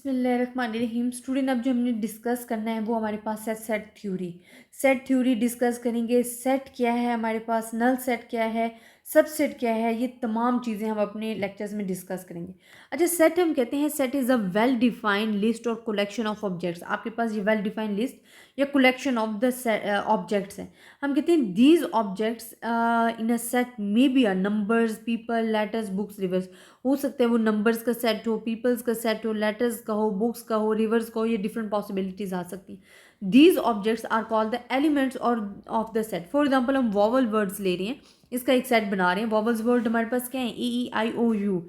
बिस्मिल्लाहिर्रहमानिर्रहीम। स्टूडेंट, अब जो हमने डिस्कस करना है वो हमारे पास है set theory. Set theory discuss करेंगे। सेट क्या है हमारे पास, नल सेट क्या है, सबसेट क्या है, ये तमाम चीज़ें हम अपने लेक्चर्स में डिस्कस करेंगे। अच्छा, सेट हम कहते हैं set is a well defined list और कलेक्शन ऑफ ऑब्जेक्ट्स। आपके पास ये वेल डिफाइंड लिस्ट या कलेक्शन ऑफ द ऑब्जेक्ट्स हैं। हम कहते हैं these objects in a set may be are numbers, people, letters, books, rivers. हो सकता है वो नंबर्स का सेट हो, पीपल्स का सेट हो, लेटर्स का हो, बुक्स का हो, रिवर्स का हो, ये डिफरेंट पॉसिबिलिटीज आ सकती हैं। These objects are called the elements और of the set. For example, हम वॉवल वर्ड्स ले रहे हैं, इसका एक सेट बना रहे हैं। वॉवल्स वर्ड हमारे पास क्या है, ए ई आई ओ यू।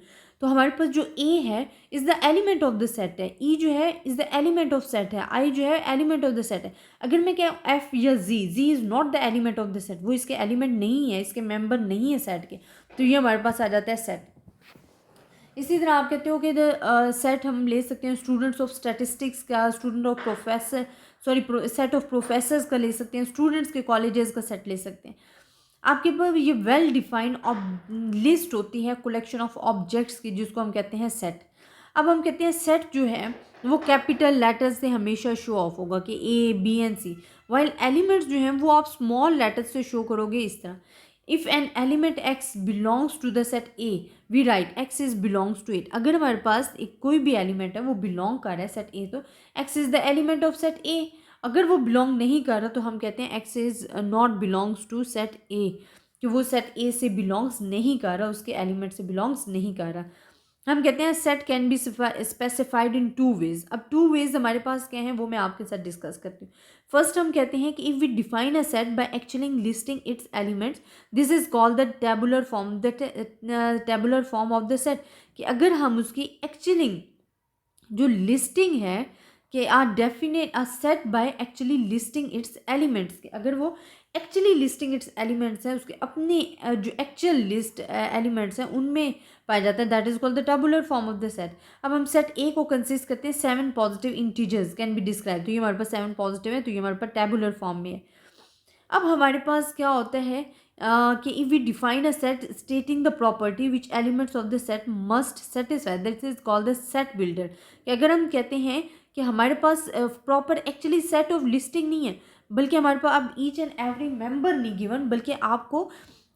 तो हमारे पास जो ए है is the element of the set है, ई जो है is the element of set है, आई जो है एलिमेंट ऑफ द सेट है। अगर मैं क्या एफ या G, G is not the element of the set, वो इसके एलिमेंट नहीं है, इसके मेंबर नहीं है सेट के, तो ये हमारे पास आ जाता है सेट। इसी तरह आप कहते हो कि सेट हम ले सकते हैं स्टूडेंट्स ऑफ स्टैटिस्टिक्स का, student of professor, sorry set of professors का ले सकते हैं, स्टूडेंट्स के कॉलेजेस का सेट ले सकते हैं। आपके पास ये वेल डिफाइंड लिस्ट होती है कलेक्शन ऑफ ऑब्जेक्ट्स की, जिसको हम कहते हैं सेट। अब हम कहते हैं सेट जो है वो कैपिटल लेटर्स से हमेशा शो ऑफ होगा कि A B and C, while elements जो हैं वो आप स्मॉल लेटर्स से शो करोगे इस तरह। If an element x belongs to the set A, we write x is belongs to it. अगर हमारे पास एक कोई भी एलिमेंट है वो बिलोंग कर रहा है सेट ए, तो x is the element of set ए। अगर वो बिलोंग नहीं कर रहा तो हम कहते हैं x is not belongs to set A, कि वो सेट ए से बिलोंग्स नहीं कर रहा, उसके एलिमेंट से बिलोंग्स नहीं कर रहा। हम कहते हैं set can be specified in two ways. अब टू वेज हमारे पास क्या है वो मैं आपके साथ डिस्कस करती हूँ। फर्स्ट हम कहते हैं कि if we define a set by actually listing its elements, this is called the tabular form, the tabular form of the set. कि अगर हम उसकी एक्चुअली जो लिस्टिंग है कि are definite a set by actually listing its elements, के अगर वो एक्चुअली लिस्टिंग इट्स एलिमेंट्स हैं, उसके अपने जो एक्चुअल लिस्ट एलिमेंट्स हैं उनमें पाया जाता है, that is called the tabular form of the set. अब हम सेट ए को कंसिस्ट करते हैं 7 positive integers can be describe. तो ये हमारे पास 7 पॉजिटिव है, तो ये हमारे पास टेबुलर फॉर्म में है। अब हमारे पास क्या होता है कि if we define a set stating the property which elements of the set must satisfy, that is called the set builder. कि अगर हम कहते हैं कि हमारे पास proper actually set of listing नहीं है, बल्कि हमारे पास अब ईच एंड एवरी मेंबर नहीं गिवन, बल्कि आपको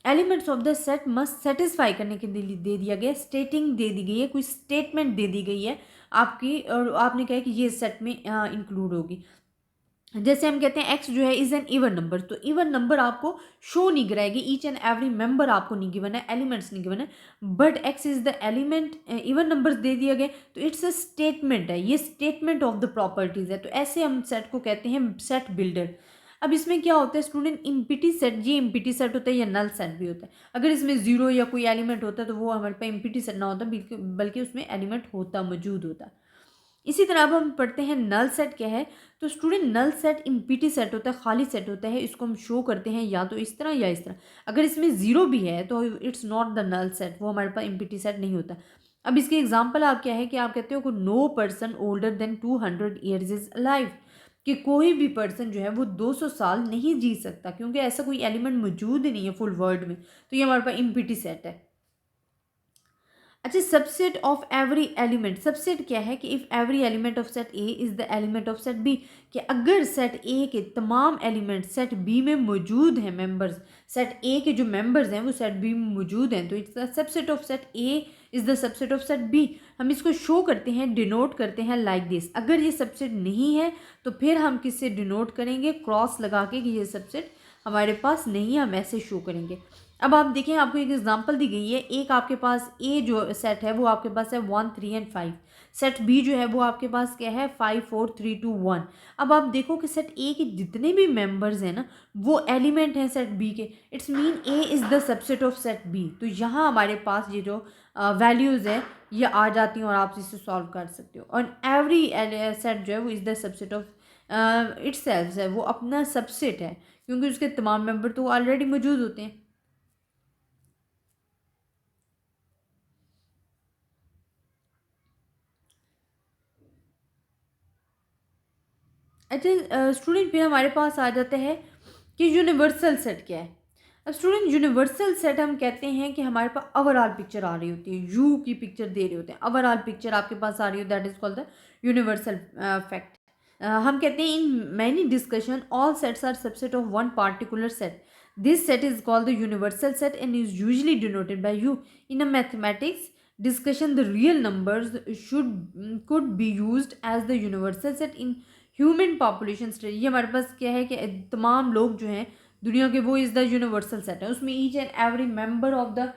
elements of the set must satisfy करने के लिए दे दिया गया, स्टेटिंग दे दी गई है, कोई स्टेटमेंट दे दी गई है आपकी, और आपने कहा कि ये सेट में इंक्लूड होगी। जैसे हम कहते हैं एक्स जो है इज एन इवन नंबर, तो इवन नंबर आपको शो नहीं कराएगी, ईच एंड एवरी मेंबर आपको नहीं गिवन है, एलिमेंट्स नहीं गिवन है, but x is the element, even numbers दे दिए गए, तो इट्स अ स्टेटमेंट है, ये स्टेटमेंट ऑफ द प्रॉपर्टीज है। तो ऐसे हम सेट को कहते हैं सेट बिल्डर। अब इसमें क्या होता है स्टूडेंट, इम्पिटी सेट, ये इम्पिटी सेट होता है या नल सेट भी होता है। अगर इसमें जीरो या कोई एलिमेंट होता है तो वो हमारे पास इम्पिटी सेट ना होता, बल्कि उसमें एलिमेंट होता, मौजूद होता। इसी तरह अब हम पढ़ते हैं नल सेट क्या है। तो student, null set empty set होता है, खाली सेट होता है, इसको हम शो करते हैं या तो इस तरह या इस तरह। अगर इसमें जीरो भी है तो it's not the null set, वो हमारे पास इम्पिटी सेट नहीं होता। अब इसके एग्जाम्पल आप क्या है कि आप कहते हो कि no person older than 200 years is alive, कि कोई भी पर्सन जो है वो 200 साल नहीं जी सकता, क्योंकि ऐसा कोई एलिमेंट मौजूद ही नहीं है फुल वर्ड में, तो ये हमारे पास इम्पिटी सेट है। अच्छा, subset of every element, subset क्या है कि if every element of set A is the element of set B, कि अगर सेट ए के तमाम एलिमेंट सेट बी में मौजूद हैं, मेंबर्स सेट ए के जो मेंबर्स हैं वो सेट बी में मौजूद हैं, तो it's the subset of set A is the subset of set B. हम इसको शो करते हैं, डिनोट करते हैं लाइक दिस। अगर ये सबसेट नहीं है तो फिर हम किससे डिनोट करेंगे, क्रॉस लगा के, कि ये सबसेट हमारे पास नहीं है, हम ऐसे शो करेंगे। अब आप देखें, आपको एक एग्जांपल दी गई है, एक आपके पास ए जो सेट है वो आपके पास है 1 3 एंड 5, सेट बी जो है वो आपके पास क्या है 5 4 3 2 1। अब आप देखो कि सेट ए के जितने भी मेंबर्स हैं ना वो एलिमेंट हैं सेट बी के, it's mean A is the subset of set B. तो यहाँ हमारे पास ये जो वैल्यूज़ है ये आ जाती हैं और आप इसे सॉल्व कर सकते हो। और एवरी सेट जो है वो is the subset of its self है, वो अपना सबसेट है, क्योंकि उसके तमाम मेंबर तो ऑलरेडी मौजूद होते हैं। अच्छा स्टूडेंट, फिर हमारे पास आ जाता है कि यूनिवर्सल सेट क्या है। अब स्टूडेंट यूनिवर्सल सेट हम कहते हैं कि हमारे पास ओवरऑल पिक्चर आ रही होती है, यू की पिक्चर दे रहे होते हैं, ओवरऑल पिक्चर आपके पास आ रही हो, that is called the universal fact. हम कहते हैं in many discussion all sets are subset of one particular set, this set is called the universal set and is usually denoted by U. In a mathematics discussion the real numbers should could be used as the universal set in human population study। ये हमारे पास क्या है कि तमाम लोग जो हैं दुनिया के, वो इज़ द यूनिवर्सल सेट है, उसमें each and every member of the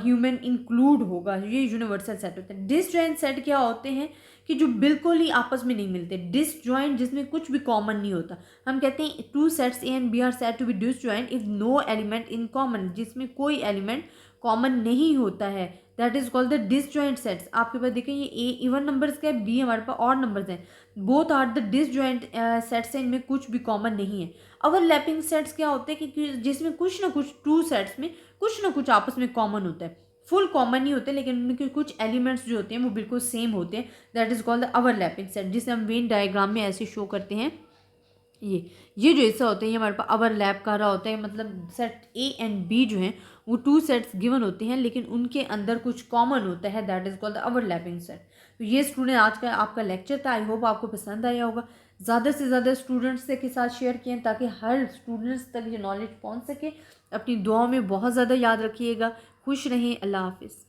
human include होगा, ये यूनिवर्सल सेट होता है। डिसजॉइंट सेट क्या होते हैं कि जो बिल्कुल ही आपस में नहीं मिलते, डिसजॉइंट जिसमें कुछ भी कॉमन नहीं होता। हम कहते हैं two sets A and B are said to be disjoint if no element in common, जिसमें कोई एलिमेंट कॉमन नहीं होता है, that is called the disjoint sets. आपके पास देखें ये ए इवन नंबर्स का है, बी हमारे पास ऑड नंबर्स हैं, both are the disjoint sets हैं, इनमें कुछ भी कॉमन नहीं है। ओवरलैपिंग सेट्स क्या होते हैं कि जिसमें कुछ ना कुछ, टू सेट्स में कुछ ना कुछ आपस में कॉमन होता है, फुल कॉमन नहीं होते लेकिन उनके कुछ एलिमेंट्स जो होते हैं वो बिल्कुल सेम होते हैं, that is called the overlapping set, जिसे हम वेन डायग्राम में ऐसे शो करते हैं। ये जो हिस्सा होते हैं ये हमारे पास ओवरलैप कर रहा होता है, मतलब सेट ए एंड बी जो हैं वो टू सेट्स गिवन होते हैं लेकिन उनके अंदर कुछ कॉमन होता है, that is called the overlapping set. तो ये स्टूडेंट आज का आपका लेक्चर था, आई होप आपको पसंद आया होगा। ज़्यादा से ज़्यादा स्टूडेंट्स के साथ शेयर किए ताकि हर स्टूडेंट्स तक ये नॉलेज पहुँच सके। अपनी दुआओं में बहुत ज़्यादा याद रखिएगा। खुश रहें। अल्लाह हाफिज़।